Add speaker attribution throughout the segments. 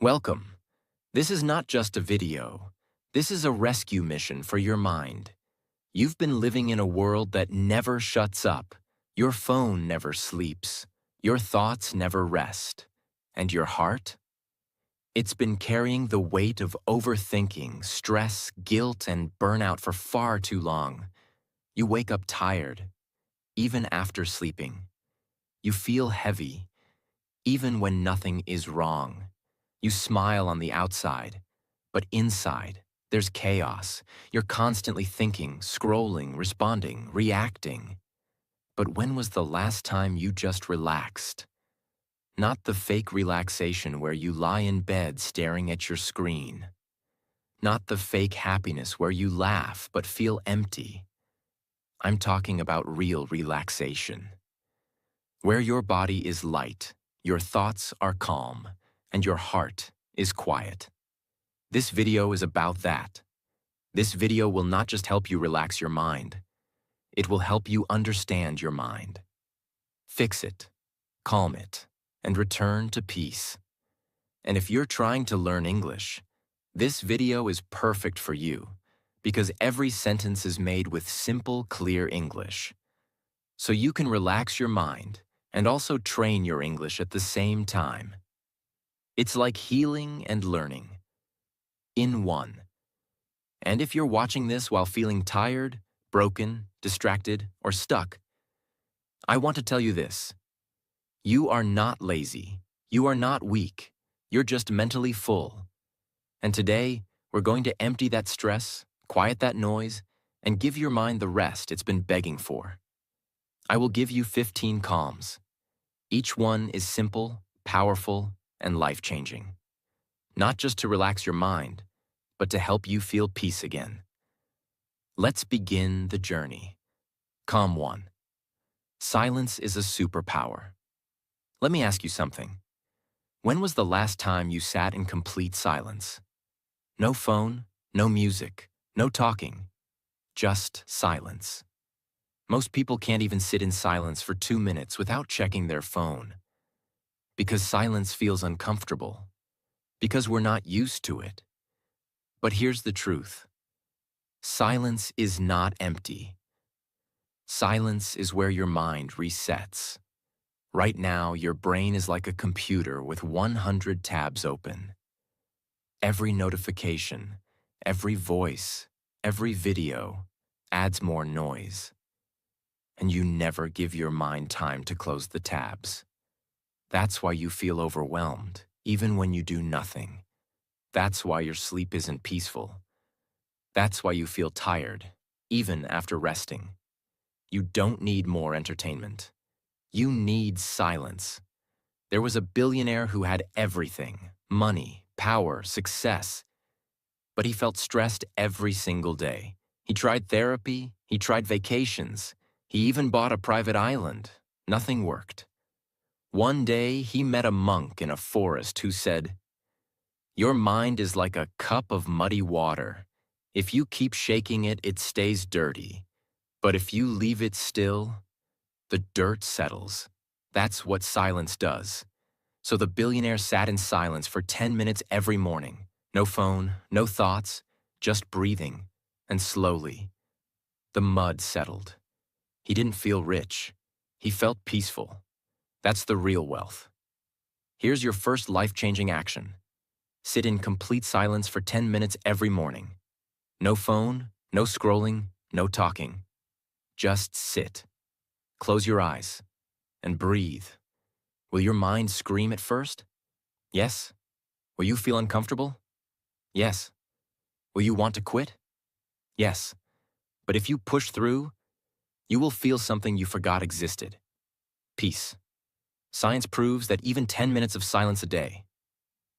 Speaker 1: Welcome. This is not just a video. This is a rescue mission for your mind. You've been living in a world that never shuts up. Your phone never sleeps. Your thoughts never rest. And your heart? It's been carrying the weight of overthinking, stress, guilt, and burnout for far too long. You wake up tired, even after sleeping. You feel heavy, even when nothing is wrong. You smile on the outside, but inside, there's chaos. You're constantly thinking, scrolling, responding, reacting. But when was the last time you just relaxed? Not the fake relaxation where you lie in bed staring at your screen. Not the fake happiness where you laugh but feel empty. I'm talking about real relaxation. Where your body is light, your thoughts are calm, and your heart is quiet. This video is about that. This video will not just help you relax your mind. It will help you understand your mind. Fix it, calm it, and return to peace. And if you're trying to learn English, this video is perfect for you because every sentence is made with simple, clear English. So you can relax your mind and also train your English at the same time. It's like healing and learning in one. And if you're watching this while feeling tired, broken, distracted, or stuck, I want to tell you this. You are not lazy. You are not weak. You're just mentally full. And today, we're going to empty that stress, quiet that noise, and give your mind the rest it's been begging for. I will give you 15 calms. Each one is simple, powerful, and life-changing. Not just to relax your mind, but to help you feel peace again. Let's begin the journey. Calm 1. Silence is a superpower. Let me ask you something. When was the last time you sat in complete silence? No phone, no music, no talking, just silence. Most people can't even sit in silence for 2 minutes without checking their phone. Because silence feels uncomfortable. Because we're not used to it. But here's the truth. Silence is not empty. Silence is where your mind resets. Right now, your brain is like a computer with 100 tabs open. Every notification, every voice, every video adds more noise. And you never give your mind time to close the tabs. That's why you feel overwhelmed, even when you do nothing. That's why your sleep isn't peaceful. That's why you feel tired, even after resting. You don't need more entertainment. You need silence. There was a billionaire who had everything, money, power, success, but he felt stressed every single day. He tried therapy, he tried vacations, he even bought a private island. Nothing worked. One day, he met a monk in a forest who said, "Your mind is like a cup of muddy water. If you keep shaking it, it stays dirty. But if you leave it still, the dirt settles." That's what silence does. So the billionaire sat in silence for 10 minutes every morning. No phone, no thoughts, just breathing. And slowly, the mud settled. He didn't feel rich. He felt peaceful. That's the real wealth. Here's your first life-changing action. Sit in complete silence for 10 minutes every morning. No phone, no scrolling, no talking. Just sit. Close your eyes and breathe. Will your mind scream at first? Yes. Will you feel uncomfortable? Yes. Will you want to quit? Yes. But if you push through, you will feel something you forgot existed. Peace. Science proves that even 10 minutes of silence a day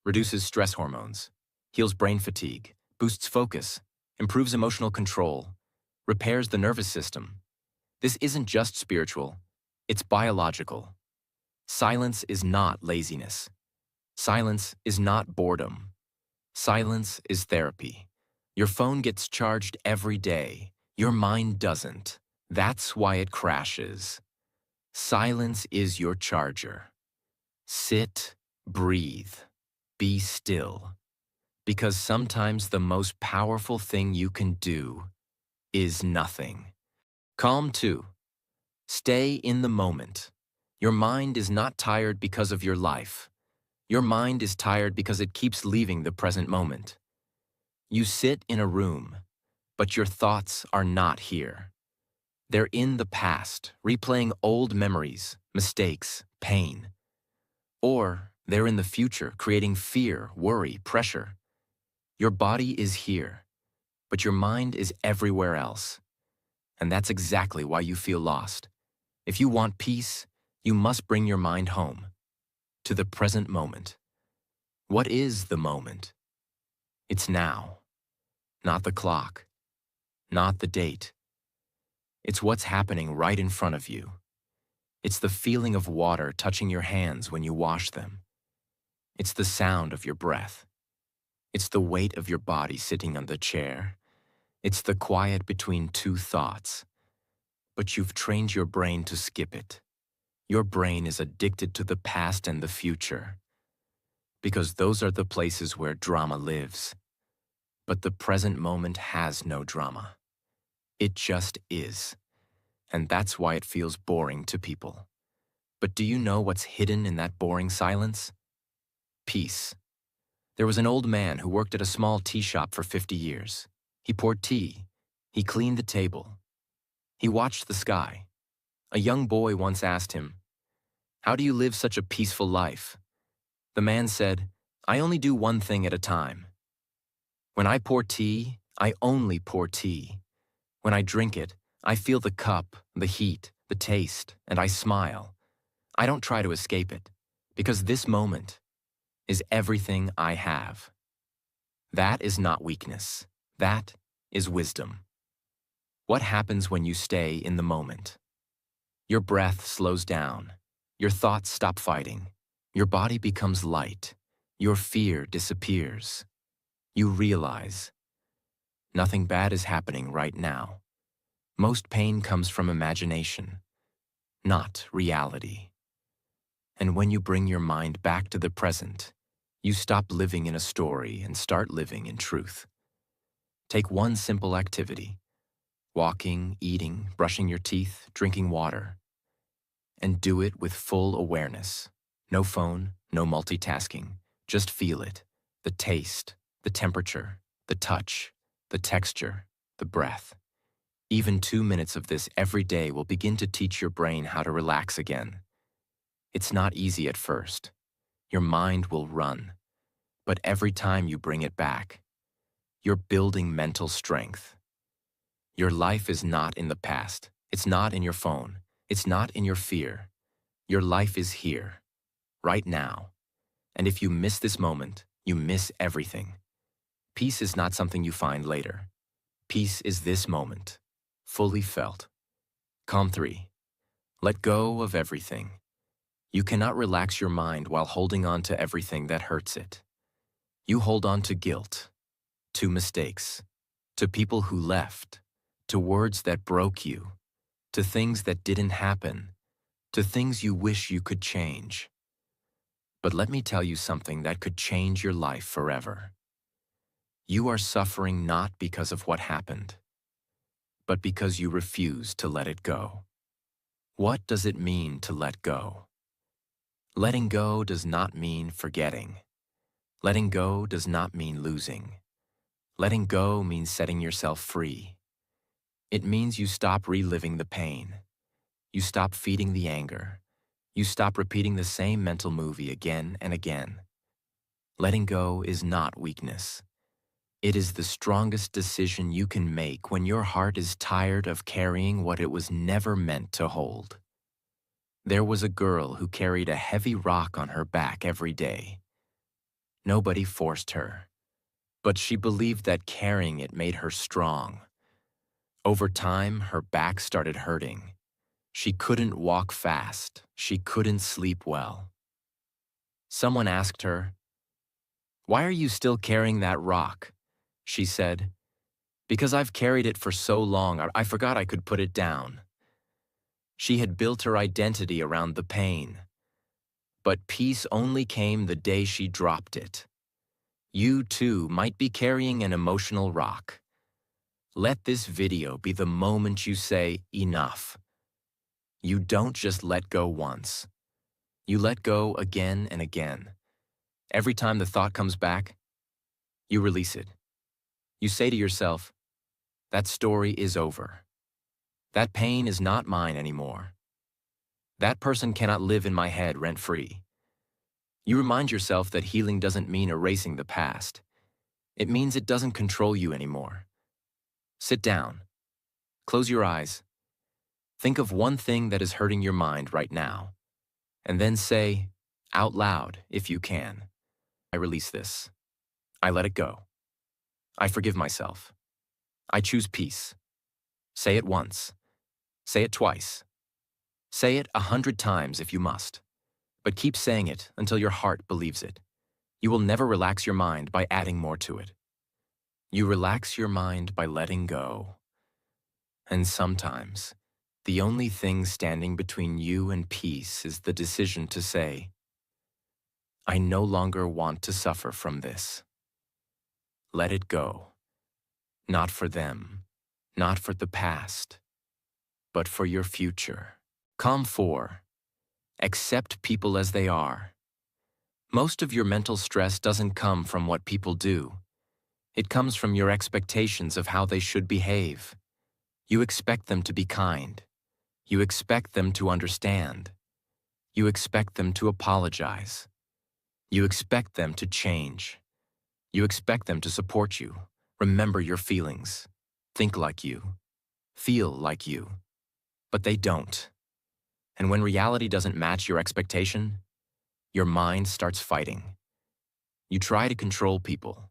Speaker 1: reduces stress hormones, heals brain fatigue, boosts focus, improves emotional control, repairs the nervous system. This isn't just spiritual, it's biological. Silence is not laziness. Silence is not boredom. Silence is therapy. Your phone gets charged every day. Your mind doesn't. That's why it crashes. Silence is your charger. Sit, breathe. Be still, because sometimes the most powerful thing you can do is nothing. Calm 2. Stay in the moment. Your mind is not tired because of your life. Your mind is tired because it keeps leaving the present moment. You sit in a room, but your thoughts are not here. They're in the past, replaying old memories, mistakes, pain. Or they're in the future, creating fear, worry, pressure. Your body is here, but your mind is everywhere else. And that's exactly why you feel lost. If you want peace, you must bring your mind home, to the present moment. What is the moment? It's now, not the clock, not the date. It's what's happening right in front of you. It's the feeling of water touching your hands when you wash them. It's the sound of your breath. It's the weight of your body sitting on the chair. It's the quiet between two thoughts. But you've trained your brain to skip it. Your brain is addicted to the past and the future, because those are the places where drama lives. But the present moment has no drama. It just is. And that's why it feels boring to people. But do you know what's hidden in that boring silence? Peace. There was an old man who worked at a small tea shop for 50 years. He poured tea. He cleaned the table. He watched the sky. A young boy once asked him, "How do you live such a peaceful life?" The man said, "I only do one thing at a time. When I pour tea, I only pour tea. When I drink it, I feel the cup, the heat, the taste, and I smile. I don't try to escape it, because this moment is everything I have." That is not weakness. That is wisdom. What happens when you stay in the moment? Your breath slows down. Your thoughts stop fighting. Your body becomes light. Your fear disappears. You realize nothing bad is happening right now. Most pain comes from imagination, not reality. And when you bring your mind back to the present, you stop living in a story and start living in truth. Take one simple activity: walking, eating, brushing your teeth, drinking water. And do it with full awareness. No phone, no multitasking. Just feel it. The taste, the temperature, the touch, the texture, the breath. Even 2 minutes of this every day will begin to teach your brain how to relax again. It's not easy at first. Your mind will run. But every time you bring it back, you're building mental strength. Your life is not in the past. It's not in your phone. It's not in your fear. Your life is here, right now. And if you miss this moment, you miss everything. Peace is not something you find later. Peace is this moment, fully felt. Calm 3. Let go of everything. You cannot relax your mind while holding on to everything that hurts it. You hold on to guilt, to mistakes, to people who left, to words that broke you, to things that didn't happen, to things you wish you could change. But let me tell you something that could change your life forever. You are suffering not because of what happened, but because you refuse to let it go. What does it mean to let go? Letting go does not mean forgetting. Letting go does not mean losing. Letting go means setting yourself free. It means you stop reliving the pain. You stop feeding the anger. You stop repeating the same mental movie again and again. Letting go is not weakness. It is the strongest decision you can make when your heart is tired of carrying what it was never meant to hold. There was a girl who carried a heavy rock on her back every day. Nobody forced her, but she believed that carrying it made her strong. Over time, her back started hurting. She couldn't walk fast. She couldn't sleep well. Someone asked her, "Why are you still carrying that rock?" She said, "Because I've carried it for so long, I forgot I could put it down." She had built her identity around the pain. But peace only came the day she dropped it. You too might be carrying an emotional rock. Let this video be the moment you say, enough. You don't just let go once. You let go again and again. Every time the thought comes back, you release it. You say to yourself, that story is over. That pain is not mine anymore. That person cannot live in my head rent-free. You remind yourself that healing doesn't mean erasing the past. It means it doesn't control you anymore. Sit down. Close your eyes. Think of one thing that is hurting your mind right now. And then say, out loud, if you can, I release this. I let it go. I forgive myself. I choose peace. Say it once. Say it twice. Say it 100 times if you must. But keep saying it until your heart believes it. You will never relax your mind by adding more to it. You relax your mind by letting go. And sometimes, the only thing standing between you and peace is the decision to say, I no longer want to suffer from this. Let it go. Not for them, not for the past, but for your future. Calm 4. Accept people as they are. Most of your mental stress doesn't come from what people do. It comes from your expectations of how they should behave. You expect them to be kind. You expect them to understand. You expect them to apologize. You expect them to change. You expect them to support you, remember your feelings, think like you, feel like you. But they don't. And when reality doesn't match your expectation, your mind starts fighting. You try to control people.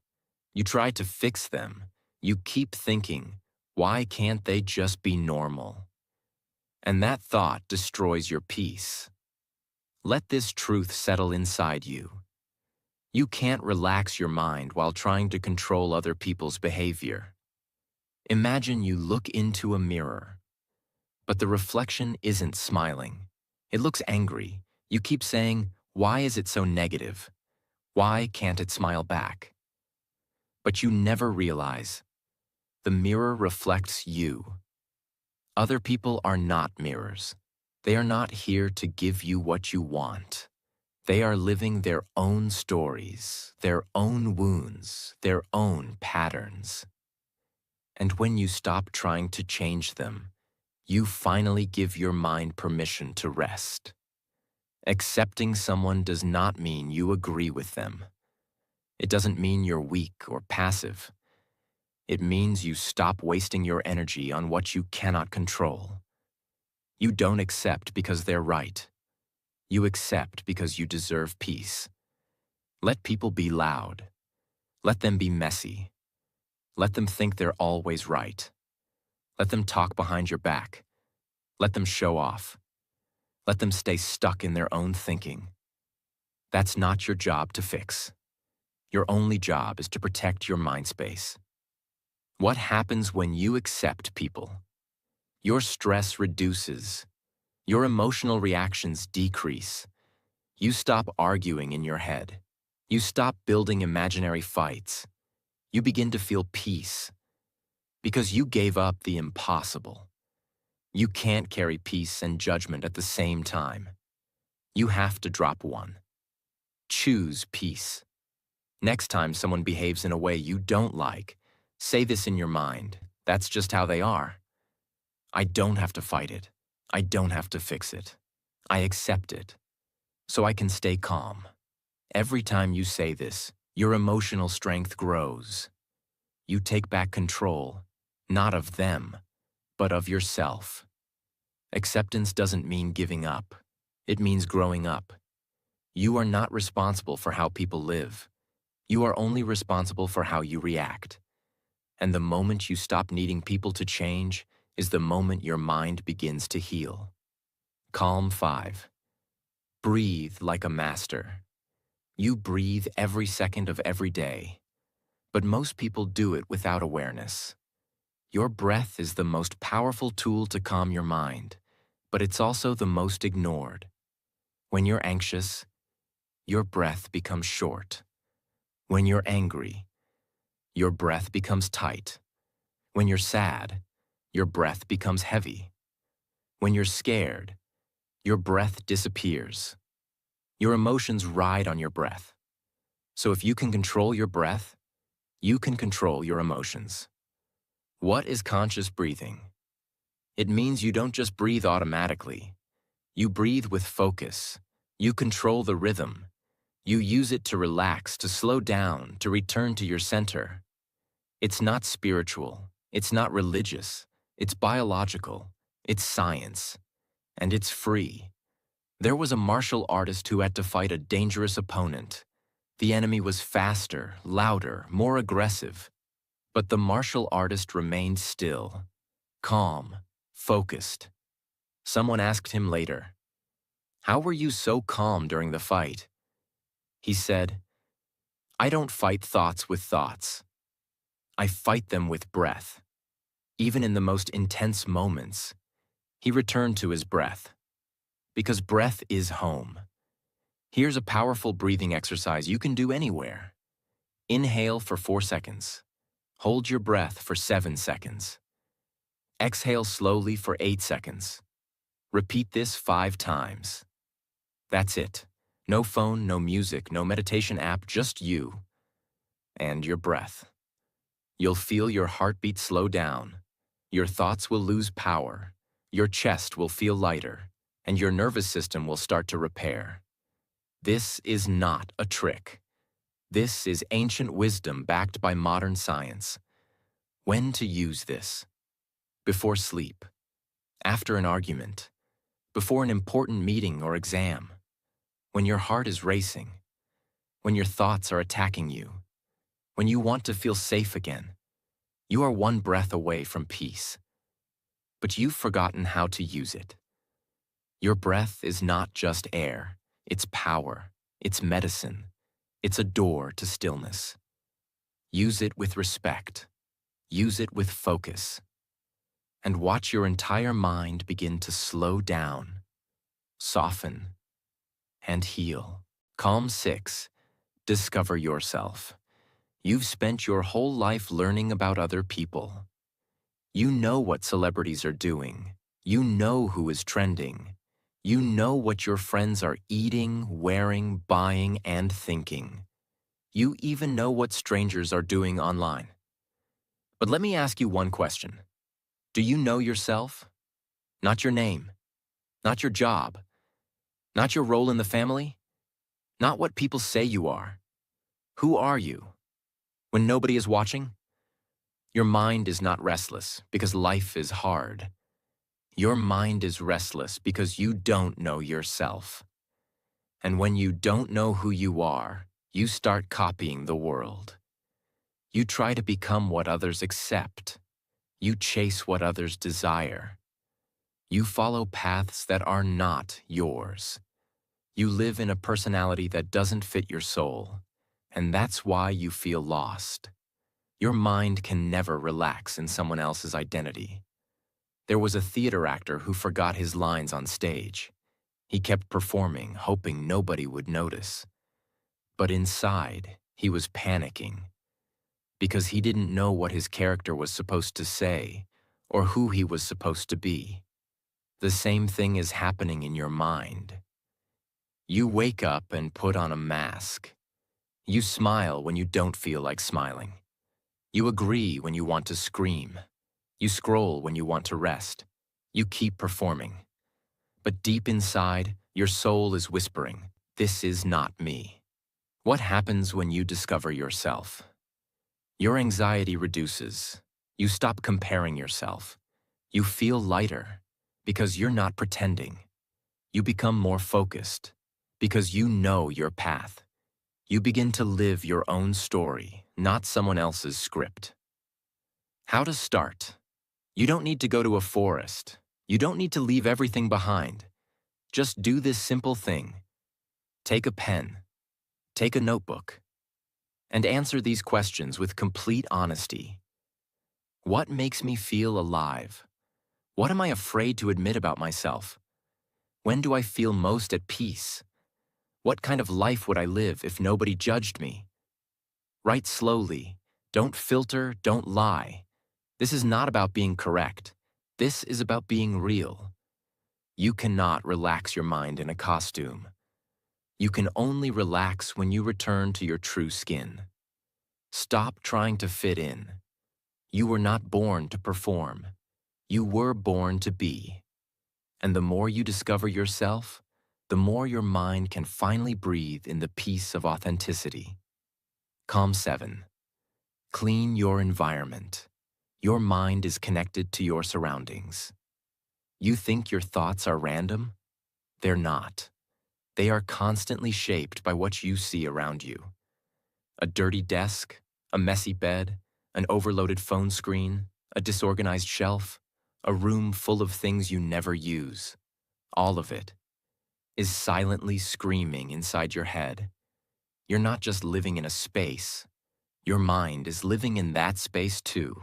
Speaker 1: You try to fix them. You keep thinking, why can't they just be normal? And that thought destroys your peace. Let this truth settle inside you. You can't relax your mind while trying to control other people's behavior. Imagine you look into a mirror, but the reflection isn't smiling. It looks angry. You keep saying, why is it so negative? Why can't it smile back? But you never realize the mirror reflects you. Other people are not mirrors. They are not here to give you what you want. They are living their own stories, their own wounds, their own patterns. And when you stop trying to change them, you finally give your mind permission to rest. Accepting someone does not mean you agree with them. It doesn't mean you're weak or passive. It means you stop wasting your energy on what you cannot control. You don't accept because they're right. You accept because you deserve peace. Let people be loud. Let them be messy. Let them think they're always right. Let them talk behind your back. Let them show off. Let them stay stuck in their own thinking. That's not your job to fix. Your only job is to protect your mind space. What happens when you accept people? Your stress reduces. Your emotional reactions decrease. You stop arguing in your head. You stop building imaginary fights. You begin to feel peace. Because you gave up the impossible. You can't carry peace and judgment at the same time. You have to drop one. Choose peace. Next time someone behaves in a way you don't like, say this in your mind. That's just how they are. I don't have to fight it. I don't have to fix it. I accept it. So I can stay calm. Every time you say this, your emotional strength grows. You take back control, not of them, but of yourself. Acceptance doesn't mean giving up. It means growing up. You are not responsible for how people live. You are only responsible for how you react. And the moment you stop needing people to change is the moment your mind begins to heal. Calm 5. Breathe like a master. You breathe every second of every day. But most people do it without awareness. Your breath is the most powerful tool to calm your mind, but it's also the most ignored. When you're anxious, your breath becomes short. When you're angry, your breath becomes tight. When you're sad, your breath becomes heavy. When you're scared, your breath disappears. Your emotions ride on your breath. So if you can control your breath, you can control your emotions. What is conscious breathing? It means you don't just breathe automatically. You breathe with focus. You control the rhythm. You use it to relax, to slow down, to return to your center. It's not spiritual. It's not religious. It's biological. It's science. And it's free. There was a martial artist who had to fight a dangerous opponent. The enemy was faster, louder, more aggressive. But the martial artist remained still, calm, focused. Someone asked him later, "How were you so calm during the fight?" He said, "I don't fight thoughts with thoughts. I fight them with breath." Even in the most intense moments, he returned to his breath. Because breath is home. Here's a powerful breathing exercise you can do anywhere. Inhale for 4 seconds. Hold your breath for 7 seconds. Exhale slowly for 8 seconds. Repeat this 5 times. That's it. No phone, no music, no meditation app, just you and your breath. You'll feel your heartbeat slow down. Your thoughts will lose power. Your chest will feel lighter, and your nervous system will start to repair. This is not a trick. This is ancient wisdom backed by modern science. When to use this? Before sleep, after an argument, before an important meeting or exam, when your heart is racing, when your thoughts are attacking you, when you want to feel safe again. You are one breath away from peace. But you've forgotten how to use it. Your breath is not just air, it's power, it's medicine, it's a door to stillness. Use it with respect. Use it with focus. And watch your entire mind begin to slow down, soften, and heal. Calm 6. Discover yourself. You've spent your whole life learning about other people. You know what celebrities are doing. You know who is trending. You know what your friends are eating, wearing, buying, and thinking. You even know what strangers are doing online. But let me ask you one question. Do you know yourself? Not your name, not your job, not your role in the family, not what people say you are. Who are you? When nobody is watching? Your mind is not restless because life is hard. Your mind is restless because you don't know yourself. And when you don't know who you are, you start copying the world. You try to become what others accept. You chase what others desire. You follow paths that are not yours. You live in a personality that doesn't fit your soul, and that's why you feel lost. Your mind can never relax in someone else's identity. There was a theater actor who forgot his lines on stage. He kept performing, hoping nobody would notice. But inside, he was panicking because he didn't know what his character was supposed to say or who he was supposed to be. The same thing is happening in your mind. You wake up and put on a mask. You smile when you don't feel like smiling. You agree when you want to scream. You scroll when you want to rest. You keep performing. But deep inside, your soul is whispering, "This is not me." What happens when you discover yourself? Your anxiety reduces. You stop comparing yourself. You feel lighter because you're not pretending. You become more focused because you know your path. You begin to live your own story, not someone else's script. How to start? You don't need to go to a forest. You don't need to leave everything behind. Just do this simple thing. Take a pen, take a notebook, and answer these questions with complete honesty. What makes me feel alive? What am I afraid to admit about myself? When do I feel most at peace? What kind of life would I live if nobody judged me? Write slowly. Don't filter, don't lie. This is not about being correct. This is about being real. You cannot relax your mind in a costume. You can only relax when you return to your true skin. Stop trying to fit in. You were not born to perform. You were born to be. And the more you discover yourself, the more your mind can finally breathe in the peace of authenticity. Calm 7. Clean your environment. Your mind is connected to your surroundings. You think your thoughts are random? They're not. They are constantly shaped by what you see around you. A dirty desk, a messy bed, an overloaded phone screen, a disorganized shelf, a room full of things you never use. All of it is silently screaming inside your head. You're not just living in a space. Your mind is living in that space too.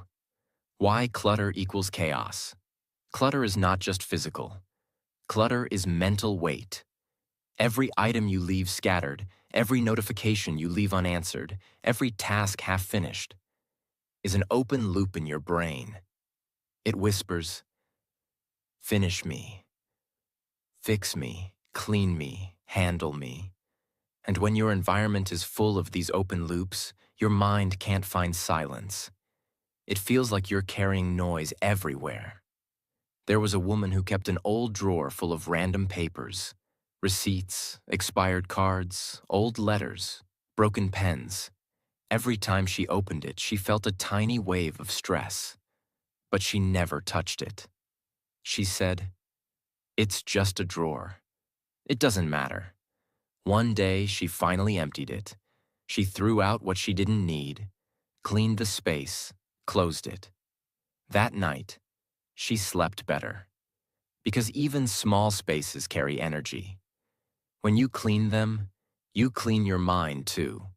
Speaker 1: Why clutter equals chaos? Clutter is not just physical. Clutter is mental weight. Every item you leave scattered, every notification you leave unanswered, every task half finished, is an open loop in your brain. It whispers, finish me, fix me, clean me, handle me. And when your environment is full of these open loops, your mind can't find silence. It feels like you're carrying noise everywhere. There was a woman who kept an old drawer full of random papers, receipts, expired cards, old letters, broken pens. Every time she opened it, she felt a tiny wave of stress, but she never touched it. She said, "It's just a drawer. It doesn't matter." One day, she finally emptied it. She threw out what she didn't need, cleaned the space, closed it. That night, she slept better. Because even small spaces carry energy. When you clean them, you clean your mind too.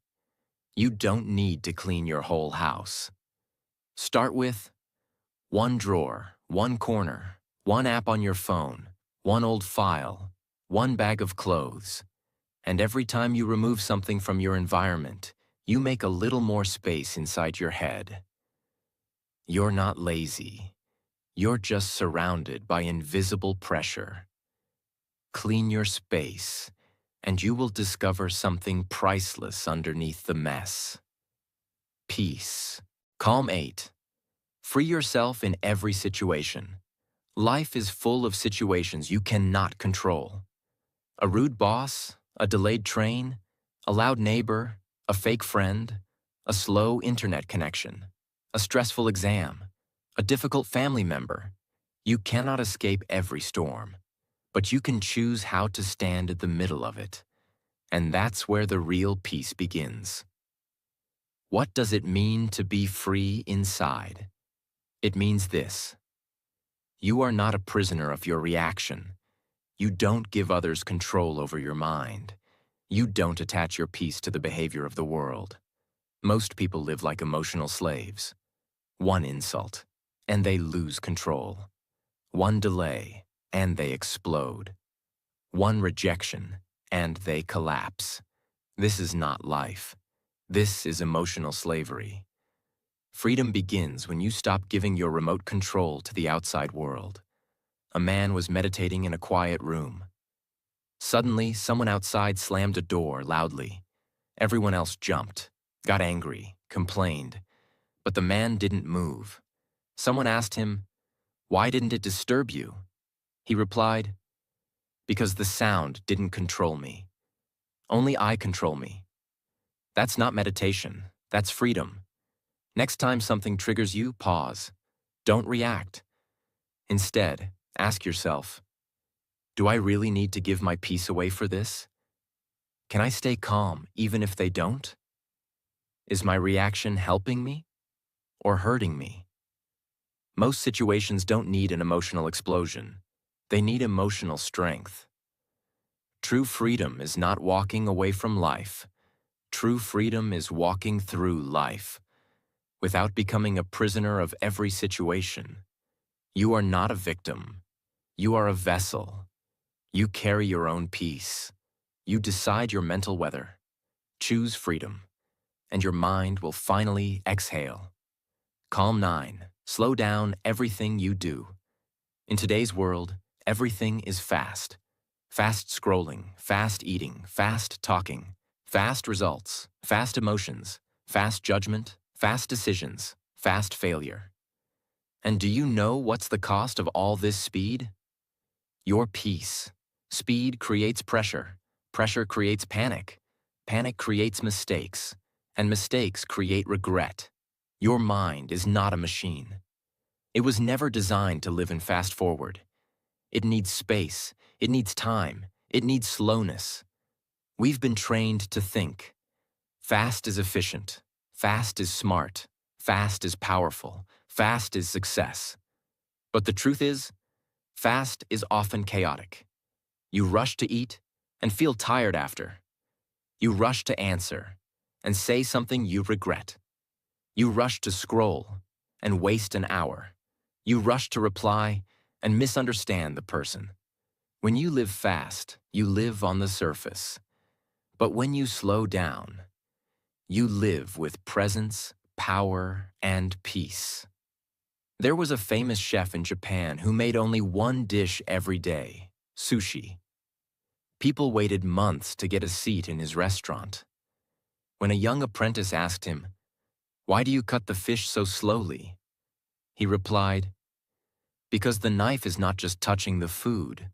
Speaker 1: You don't need to clean your whole house. Start with one drawer, one corner, one app on your phone, one old file, one bag of clothes. And every time you remove something from your environment, you make a little more space inside your head. You're not lazy. You're just surrounded by invisible pressure. Clean your space, and you will discover something priceless underneath the mess. Peace. Calm 8. Free yourself in every situation. Life is full of situations you cannot control. A rude boss, a delayed train, a loud neighbor, a fake friend, a slow internet connection, a stressful exam, a difficult family member. You cannot escape every storm, but you can choose how to stand at the middle of it. And that's where the real peace begins. What does it mean to be free inside? It means this. You are not a prisoner of your reaction. You don't give others control over your mind. You don't attach your peace to the behavior of the world. Most people live like emotional slaves. One insult, and they lose control. One delay, and they explode. One rejection, and they collapse. This is not life. This is emotional slavery. Freedom begins when you stop giving your remote control to the outside world. A man was meditating in a quiet room. Suddenly, someone outside slammed a door loudly. Everyone else jumped, got angry, complained. But the man didn't move. Someone asked him, "Why didn't it disturb you?" He replied, "Because the sound didn't control me. Only I control me." That's not meditation. That's freedom. Next time something triggers you, pause. Don't react. Instead, ask yourself, do I really need to give my peace away for this? Can I stay calm even if they don't? Is my reaction helping me or hurting me? Most situations don't need an emotional explosion. They need emotional strength. True freedom is not walking away from life. True freedom is walking through life, without becoming a prisoner of every situation. You are not a victim. You are a vessel. You carry your own peace. You decide your mental weather. Choose freedom, and your mind will finally exhale. Calm 9. Slow down everything you do. In today's world, everything is fast. Fast scrolling, fast eating, fast talking, fast results, fast emotions, fast judgment, fast decisions, fast failure. And do you know what's the cost of all this speed? Your peace. Speed creates pressure. Pressure creates panic. Panic creates mistakes. And mistakes create regret. Your mind is not a machine. It was never designed to live in fast forward. It needs space. It needs time. It needs slowness. We've been trained to think. Fast is efficient. Fast is smart. Fast is powerful. Fast is success. But the truth is, fast is often chaotic. You rush to eat and feel tired after. You rush to answer and say something you regret. You rush to scroll and waste an hour. You rush to reply and misunderstand the person. When you live fast, you live on the surface. But when you slow down, you live with presence, power, and peace. There was a famous chef in Japan who made only one dish every day, sushi. People waited months to get a seat in his restaurant. When a young apprentice asked him, "Why do you cut the fish so slowly?" he replied, "Because the knife is not just touching the food.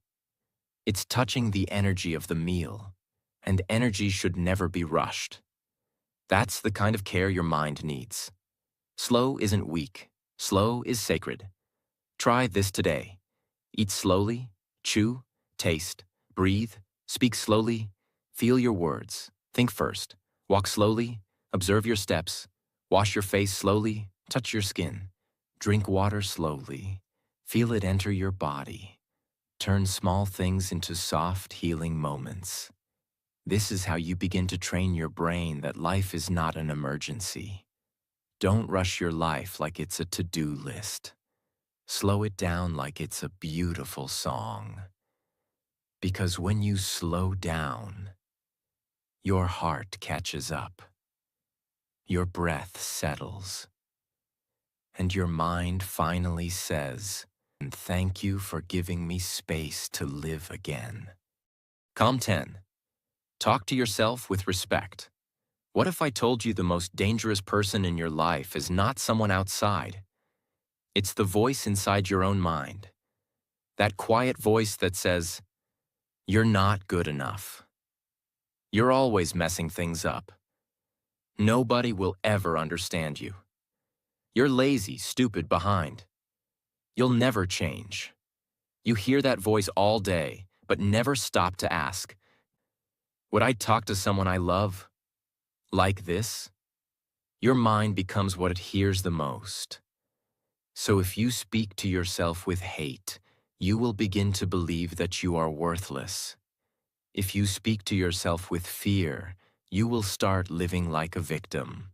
Speaker 1: It's touching the energy of the meal, and energy should never be rushed." That's the kind of care your mind needs. Slow isn't weak. Slow is sacred. Try this today. Eat slowly, chew, taste, breathe, speak slowly, feel your words, think first, walk slowly, observe your steps, wash your face slowly, touch your skin, drink water slowly, feel it enter your body. Turn small things into soft, healing moments. This is how you begin to train your brain that life is not an emergency. Don't rush your life like it's a to-do list. Slow it down like it's a beautiful song. Because when you slow down, your heart catches up, your breath settles, and your mind finally says, "And thank you for giving me space to live again." Calm 10. Talk to yourself with respect. What if I told you the most dangerous person in your life is not someone outside? It's the voice inside your own mind. That quiet voice that says, "You're not good enough. You're always messing things up. Nobody will ever understand you. You're lazy, stupid, behind. You'll never change." You hear that voice all day, but never stop to ask, "Would I talk to someone I love like this?" Your mind becomes what it hears the most. So if you speak to yourself with hate, you will begin to believe that you are worthless. If you speak to yourself with fear, you will start living like a victim.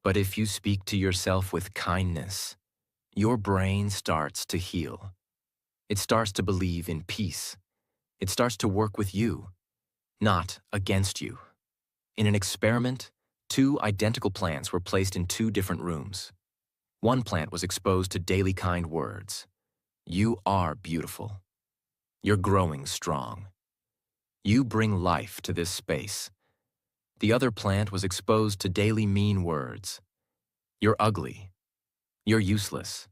Speaker 1: But if you speak to yourself with kindness, your brain starts to heal. It starts to believe in peace. It starts to work with you, not against you. In an experiment, two identical plants were placed in two different rooms. One plant was exposed to daily kind words. "You are beautiful. You're growing strong. You bring life to this space." The other plant was exposed to daily mean words. "You're ugly. You're useless.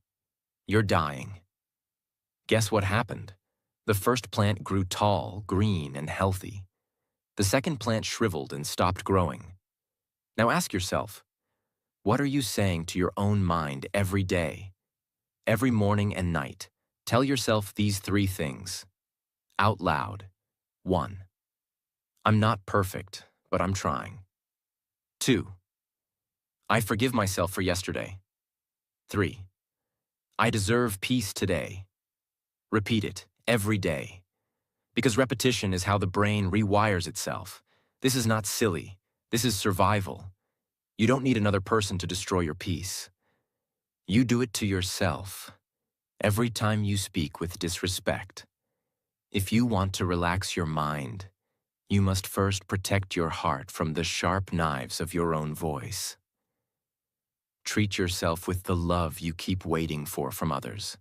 Speaker 1: You're dying." Guess what happened? The first plant grew tall, green, and healthy. The second plant shriveled and stopped growing. Now ask yourself, what are you saying to your own mind every day? Every morning and night, tell yourself these three things. Out loud. 1. I'm not perfect, but I'm trying. 2. I forgive myself for yesterday. 3. I deserve peace today. Repeat it every day. Because repetition is how the brain rewires itself. This is not silly. This is survival. You don't need another person to destroy your peace. You do it to yourself every time you speak with disrespect. If you want to relax your mind, You must first protect your heart from the sharp knives of your own voice. Treat yourself with the love you keep waiting for from others.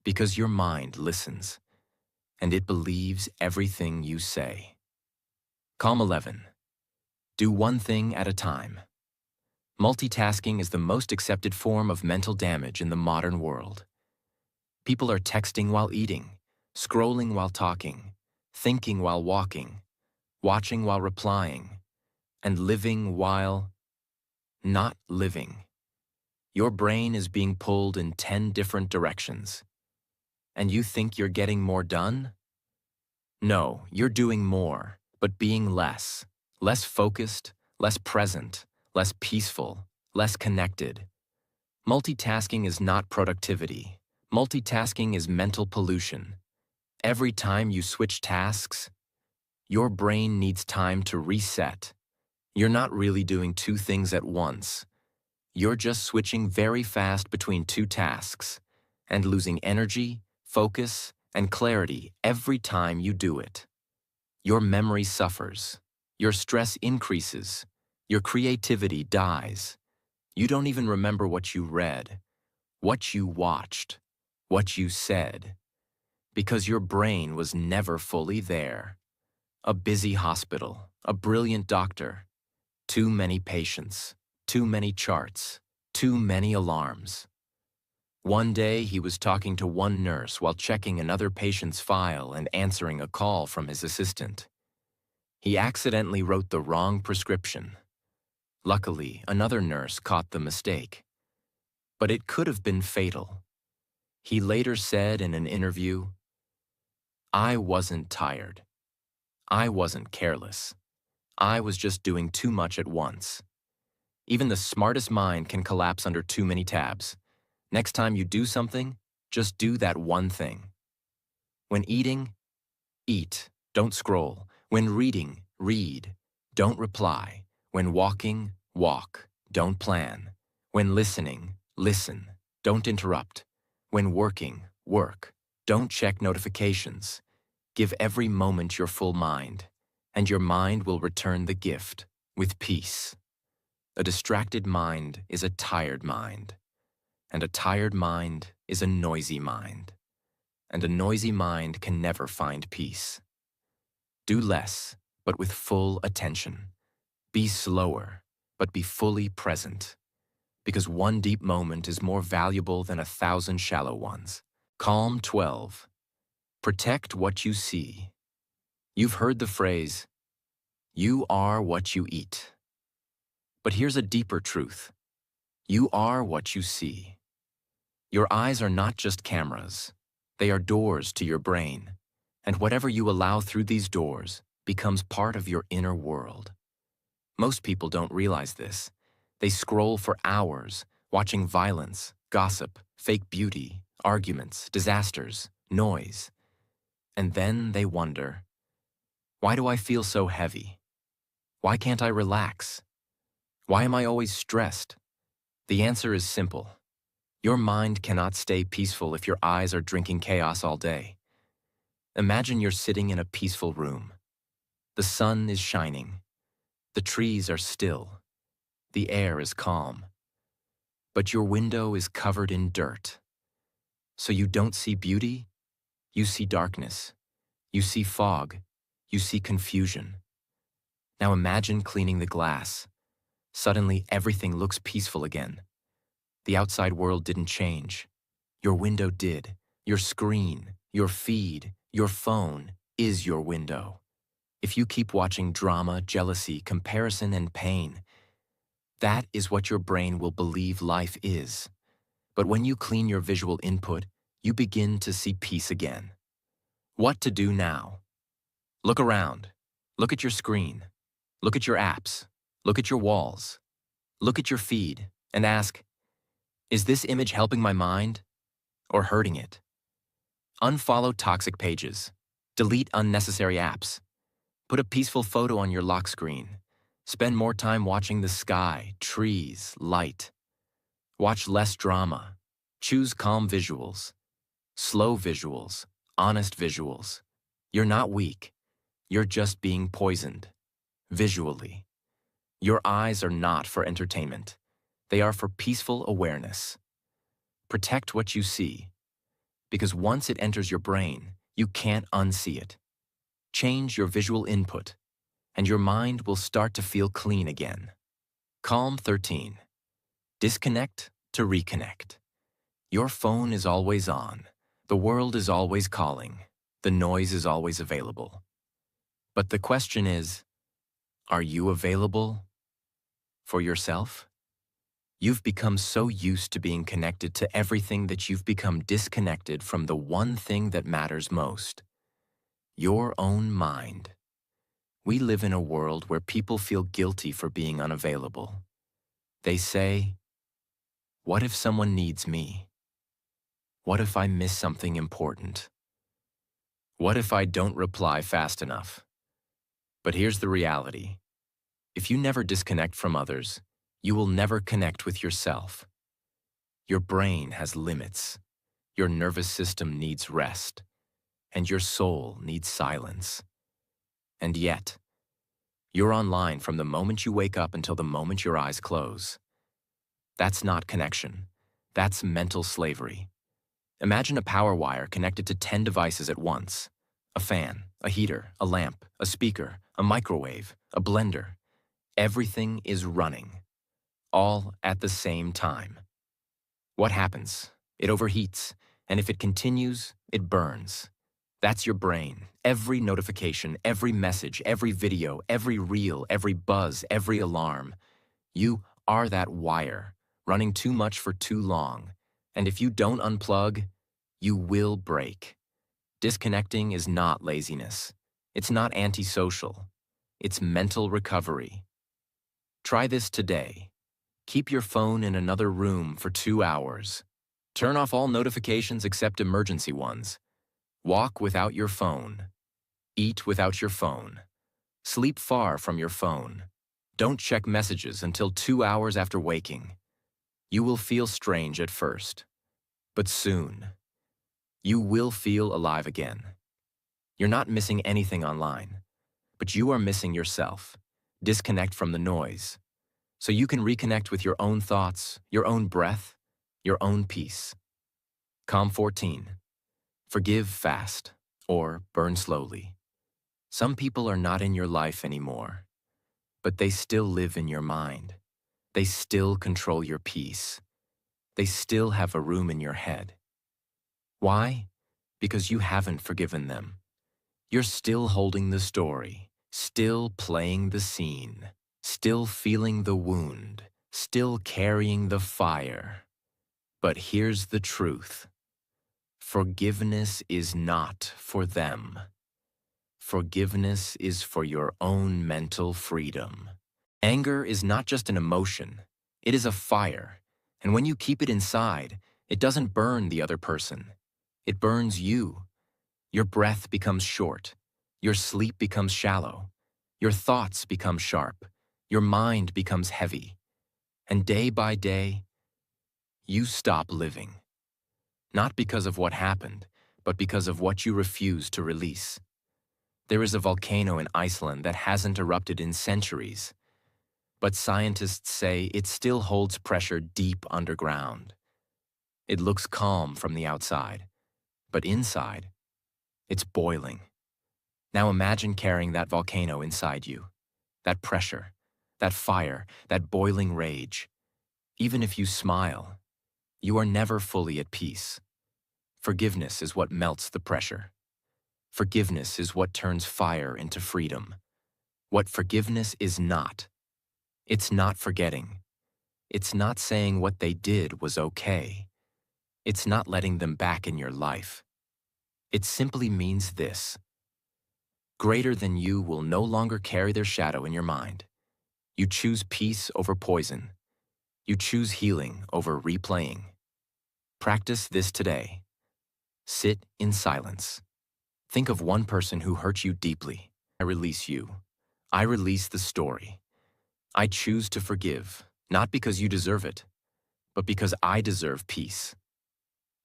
Speaker 1: Because your mind listens, and it believes everything you say. Calm 11. Do one thing at a time. Multitasking is the most accepted form of mental damage in the modern world. People are texting while eating, scrolling while talking, thinking while walking, watching while replying, and living while not living. Your brain is being pulled in 10 different directions. And you think you're getting more done? No, you're doing more, but being less. Less focused, less present, less peaceful, less connected. Multitasking is not productivity. Multitasking is mental pollution. Every time you switch tasks, your brain needs time to reset. You're not really doing two things at once. You're just switching very fast between two tasks and losing energy, focus, and clarity every time you do it. Your memory suffers. Your stress increases. Your creativity dies. You don't even remember what you read, what you watched, what you said, because your brain was never fully there. A busy hospital, a brilliant doctor, too many patients, too many charts, too many alarms. One day he was talking to one nurse while checking another patient's file and answering a call from his assistant. He accidentally wrote the wrong prescription. Luckily, another nurse caught the mistake. But it could have been fatal. He later said in an interview, "I wasn't tired. I wasn't careless. I was just doing too much at once." Even the smartest mind can collapse under too many tabs. Next time you do something, just do that one thing. When eating, eat, don't scroll. When reading, read, don't reply. When walking, walk, don't plan. When listening, listen, don't interrupt. When working, work, don't check notifications. Give every moment your full mind, and your mind will return the gift with peace. A distracted mind is a tired mind, and a tired mind is a noisy mind, and a noisy mind can never find peace. Do less, but with full attention. Be slower, but be fully present, because one deep moment is more valuable than 1,000 shallow ones. Calm 12. Protect what you see. You've heard the phrase, "You are what you eat." But here's a deeper truth. You are what you see. Your eyes are not just cameras. They are doors to your brain, and whatever you allow through these doors becomes part of your inner world. Most people don't realize this. They scroll for hours, watching violence, gossip, fake beauty, arguments, disasters, noise. And then they wonder, why do I feel so heavy? Why can't I relax? Why am I always stressed? The answer is simple. Your mind cannot stay peaceful if your eyes are drinking chaos all day. Imagine you're sitting in a peaceful room. The sun is shining. The trees are still. The air is calm. But your window is covered in dirt. So you don't see beauty, you see darkness. You see fog. You see confusion. Now imagine cleaning the glass. Suddenly everything looks peaceful again. The outside world didn't change. Your window did. Your screen, your feed, your phone is your window. If you keep watching drama, jealousy, comparison, and pain, that is what your brain will believe life is. But when you clean your visual input, you begin to see peace again. What to do now? Look around. Look at your screen. Look at your apps. Look at your walls. Look at your feed and ask, is this image helping my mind or hurting it? Unfollow toxic pages. Delete unnecessary apps. Put a peaceful photo on your lock screen. Spend more time watching the sky, trees, light. Watch less drama. Choose calm visuals. Slow visuals. Honest visuals. You're not weak. You're just being poisoned, visually. Your eyes are not for entertainment. They are for peaceful awareness. Protect what you see, because once it enters your brain, you can't unsee it. Change your visual input, and your mind will start to feel clean again. Calm 13. Disconnect to reconnect. Your phone is always on. The world is always calling. The noise is always available. But the question is, are you available for yourself? You've become so used to being connected to everything that you've become disconnected from the one thing that matters most, your own mind. We live in a world where people feel guilty for being unavailable. They say, what if someone needs me? What if I miss something important? What if I don't reply fast enough? But here's the reality. If you never disconnect from others, you will never connect with yourself. Your brain has limits. Your nervous system needs rest. And your soul needs silence. And yet, you're online from the moment you wake up until the moment your eyes close. That's not connection. That's mental slavery. Imagine a power wire connected to 10 devices at once. A fan, a heater, a lamp, a speaker, a microwave, a blender. Everything is running, all at the same time. What happens? It overheats, and if it continues, it burns. That's your brain. Every notification, every message, every video, every reel, every buzz, every alarm. You are that wire, running too much for too long. And if you don't unplug, you will break. Disconnecting is not laziness. It's not antisocial. It's mental recovery. Try this today. Keep your phone in another room for 2 hours. Turn off all notifications except emergency ones. Walk without your phone. Eat without your phone. Sleep far from your phone. Don't check messages until 2 hours after waking. You will feel strange at first, but soon, you will feel alive again. You're not missing anything online, but you are missing yourself. Disconnect from the noise, so you can reconnect with your own thoughts, your own breath, your own peace. Calm 14. Forgive fast, or burn slowly. Some people are not in your life anymore, but they still live in your mind. They still control your peace. They still have a room in your head. Why? Because you haven't forgiven them. You're still holding the story, still playing the scene, still feeling the wound, still carrying the fire. But here's the truth. Forgiveness is not for them. Forgiveness is for your own mental freedom. Anger is not just an emotion. It is a fire. And when you keep it inside, it doesn't burn the other person. It burns you. Your breath becomes short. Your sleep becomes shallow. Your thoughts become sharp. Your mind becomes heavy. And day by day, you stop living. Not because of what happened, but because of what you refuse to release. There is a volcano in Iceland that hasn't erupted in centuries, but scientists say it still holds pressure deep underground. It looks calm from the outside, but inside, it's boiling. Now imagine carrying that volcano inside you, that pressure, that fire, that boiling rage. Even if you smile, you are never fully at peace. Forgiveness is what melts the pressure. Forgiveness is what turns fire into freedom. What forgiveness is not. It's not forgetting. It's not saying what they did was okay. It's not letting them back in your life. It simply means this. Greater than you will no longer carry their shadow in your mind. You choose peace over poison. You choose healing over replaying. Practice this today. Sit in silence. Think of one person who hurt you deeply. I release you. I release the story. I choose to forgive, not because you deserve it, but because I deserve peace.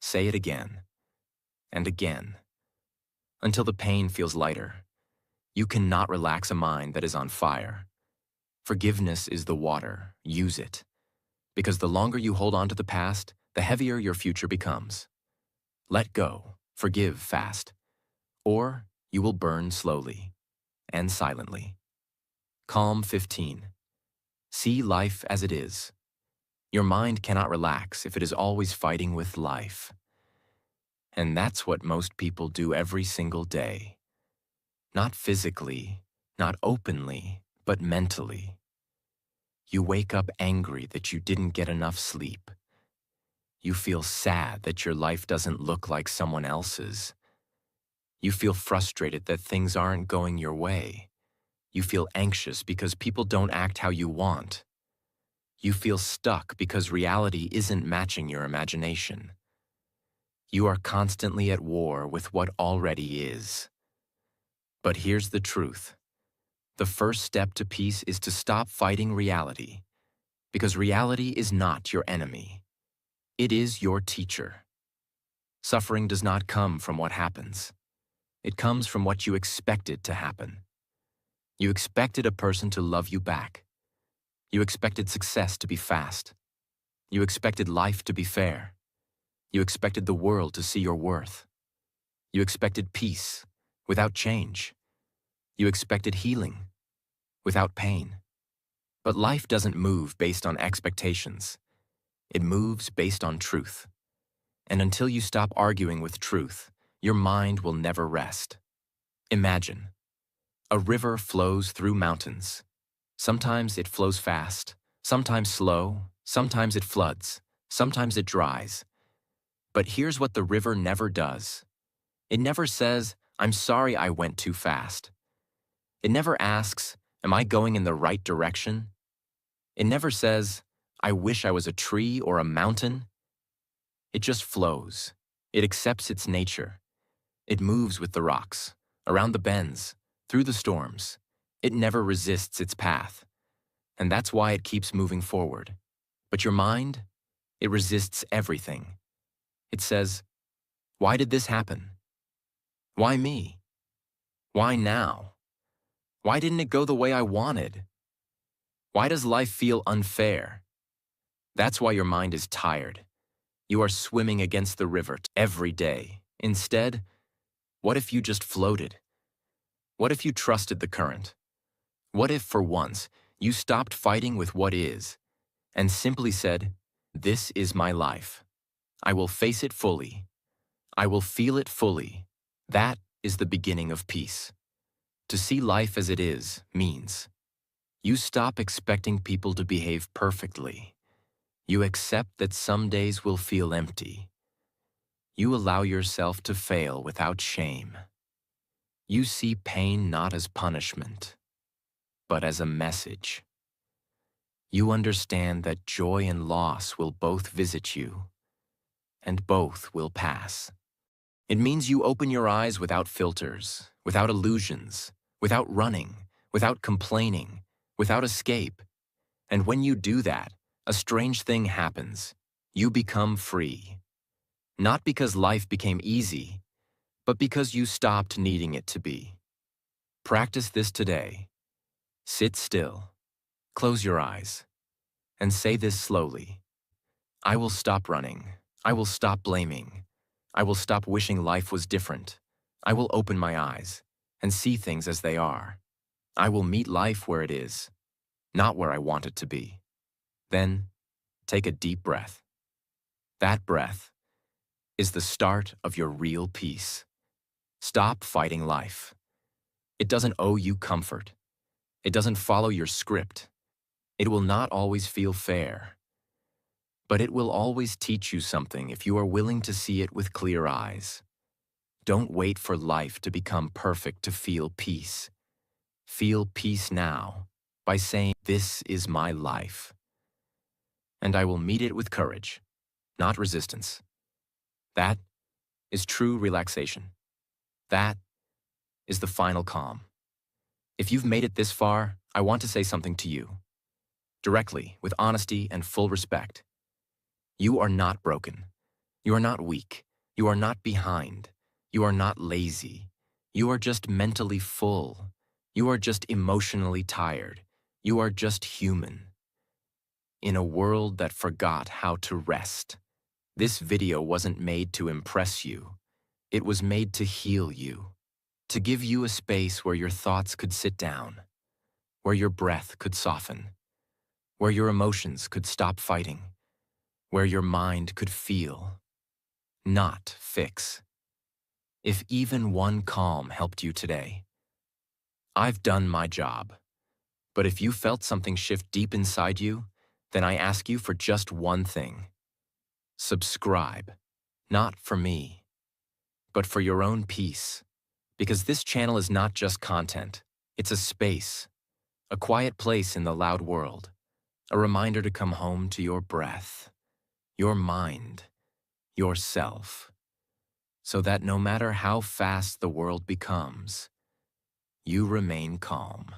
Speaker 1: Say it again and again, until the pain feels lighter. You cannot relax a mind that is on fire. Forgiveness is the water. Use it. Because the longer you hold on to the past, the heavier your future becomes. Let go. Forgive fast. Or you will burn slowly and silently. Calm 15. See life as it is. Your mind cannot relax if it is always fighting with life. And that's what most people do every single day. Not physically, not openly, but mentally. You wake up angry that you didn't get enough sleep. You feel sad that your life doesn't look like someone else's. You feel frustrated that things aren't going your way. You feel anxious because people don't act how you want. You feel stuck because reality isn't matching your imagination. You are constantly at war with what already is. But here's the truth. The first step to peace is to stop fighting reality, because reality is not your enemy. It is your teacher. Suffering does not come from what happens. It comes from what you expected to happen. You expected a person to love you back. You expected success to be fast. You expected life to be fair. You expected the world to see your worth. You expected peace without change. You expected healing without pain. But life doesn't move based on expectations. It moves based on truth. And until you stop arguing with truth, your mind will never rest. Imagine. A river flows through mountains. Sometimes it flows fast, sometimes slow, sometimes it floods, sometimes it dries. But here's what the river never does. It never says, "I'm sorry I went too fast." It never asks, "Am I going in the right direction?" It never says, "I wish I was a tree or a mountain." It just flows. It accepts its nature. It moves with the rocks, around the bends, through the storms. It never resists its path. And that's why it keeps moving forward. But your mind, it resists everything. It says, "Why did this happen? Why me? Why now? Why didn't it go the way I wanted? Why does life feel unfair?" That's why your mind is tired. You are swimming against the river every day. Instead, what if you just floated? What if you trusted the current? What if, for once, you stopped fighting with what is and simply said, "This is my life. I will face it fully. I will feel it fully." That is the beginning of peace. To see life as it is means you stop expecting people to behave perfectly. You accept that some days will feel empty. You allow yourself to fail without shame. You see pain not as punishment, but as a message. You understand that joy and loss will both visit you, and both will pass. It means you open your eyes without filters, without illusions, without running, without complaining, without escape. And when you do that, a strange thing happens. You become free. Not because life became easy, but because you stopped needing it to be. Practice this today. Sit still, close your eyes, and say this slowly. I will stop running. I will stop blaming. I will stop wishing life was different. I will open my eyes and see things as they are. I will meet life where it is, not where I want it to be. Then, take a deep breath. That breath is the start of your real peace. Stop fighting life. It doesn't owe you comfort. It doesn't follow your script. It will not always feel fair. But it will always teach you something if you are willing to see it with clear eyes. Don't wait for life to become perfect to feel peace. Feel peace now by saying, "This is my life. And I will meet it with courage, not resistance." That is true relaxation. That is the final calm. If you've made it this far, I want to say something to you. Directly, with honesty and full respect. You are not broken. You are not weak. You are not behind. You are not lazy. You are just mentally full. You are just emotionally tired. You are just human. In a world that forgot how to rest. This video wasn't made to impress you. It was made to heal you. To give you a space where your thoughts could sit down, where your breath could soften, where your emotions could stop fighting, where your mind could feel, not fix. If even one calm helped you today, I've done my job. But if you felt something shift deep inside you, then I ask you for just one thing. Subscribe, not for me, but for your own peace. Because this channel is not just content, it's a space, a quiet place in the loud world, a reminder to come home to your breath, your mind, yourself, so that no matter how fast the world becomes, you remain calm.